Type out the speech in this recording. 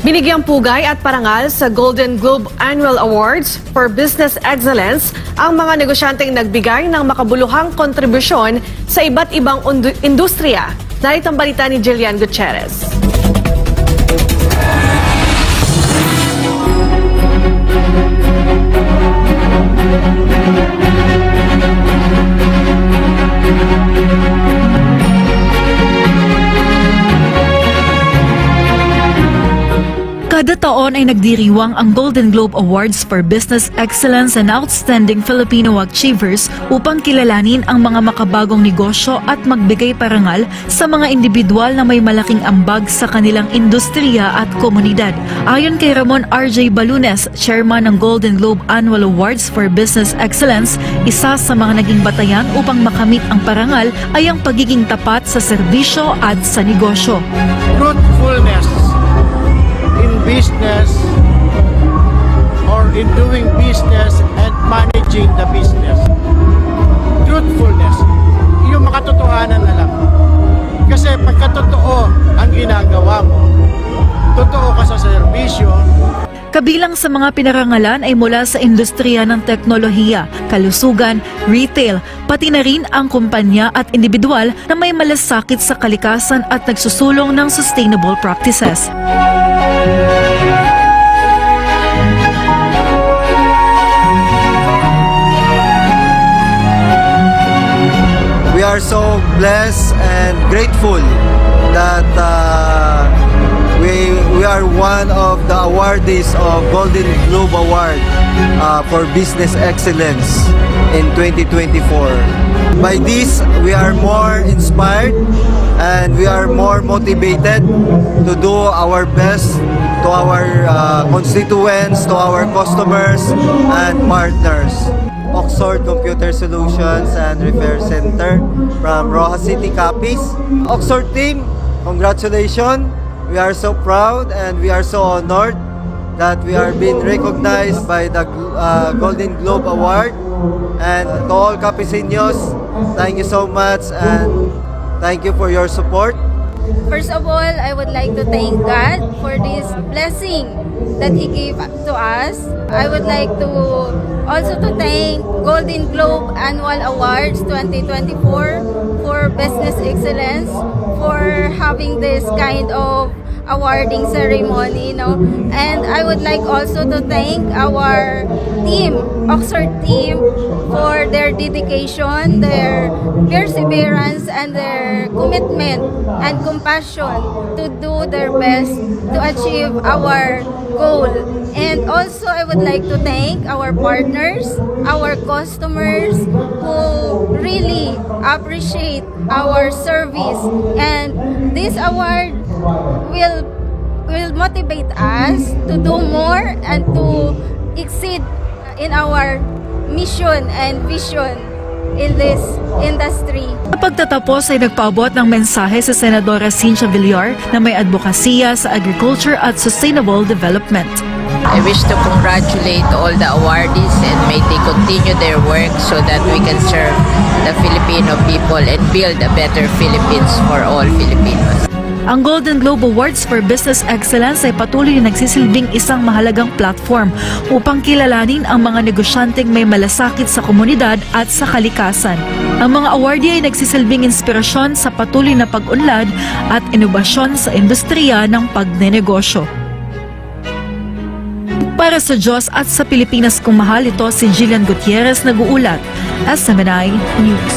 Binigyang pugay at parangal sa Golden Globe Annual Awards for Business Excellence ang mga negosyanteng nagbigay ng makabuluhang kontribusyon sa iba't ibang industriya. Narito ang balita ni Jillian Gutierrez. Kada taon ay nagdiriwang ang Golden Globe Awards for Business Excellence and Outstanding Filipino Achievers upang kilalanin ang mga makabagong negosyo at magbigay parangal sa mga individual na may malaking ambag sa kanilang industriya at komunidad. Ayon kay Ramon R.J. Balunes, chairman ng Golden Globe Annual Awards for Business Excellence, isa sa mga naging batayan upang makamit ang parangal ay ang pagiging tapat sa serbisyo at sa negosyo. Truthfulness in business or in doing business and managing the business. Truthfulness, yung makatotohanan na lang. Kasi pagkatotoo ang ginagawa mo, totoo ka sa serbisyo. Kabilang sa mga pinarangalan ay mula sa industriya ng teknolohiya, kalusugan, retail, pati na rin ang kumpanya at individual na may malasakit sa kalikasan at nagsusulong ng sustainable practices. We are so blessed and grateful that we are one of the awardees of Golden Globe Award for Business Excellence in 2024. By this, we are more inspired and we are more motivated to do our best to our constituents, to our customers and partners. Oxford Computer Solutions and Repair Center from Rojas City, Capiz. Oxford team, congratulations. We are so proud and we are so honored that we are being recognized by the Golden Globe Award. And to all Capiceños, thank you so much and thank you for your support. First of all, I would like to thank God for this blessing that He gave to us. I would like to also to thank Golden Globe Annual Awards 2024 for Business Excellence for having this kind of awarding ceremony, and I would like also to thank our team, Oxford team, for their dedication, their perseverance, and their commitment and compassion to do their best to achieve our goal. And also I would like to thank our partners, our customers who really appreciate our service, and this award will motivate us to do more and to exceed in our mission and vision in this industry. Pagtatapos ay nagpaabot ng mensahe sa Senadora Cynthia Villar na may advokasya sa agriculture at sustainable development. I wish to congratulate all the awardees and may they continue their work so that we can serve the Filipino people and build a better Philippines for all Filipinos. Ang Golden Globe Awards for Business Excellence ay patuloy na nagsisilbing isang mahalagang platform upang kilalanin ang mga negosyanteng may malasakit sa komunidad at sa kalikasan. Ang mga awardee ay nagsisilbing inspirasyon sa patuloy na pag-unlad at inobasyon sa industriya ng pagnenegosyo. Para sa Diyos at sa Pilipinas kung mahal, ito si Jillian Gutierrez nag-uulat, SMNI News.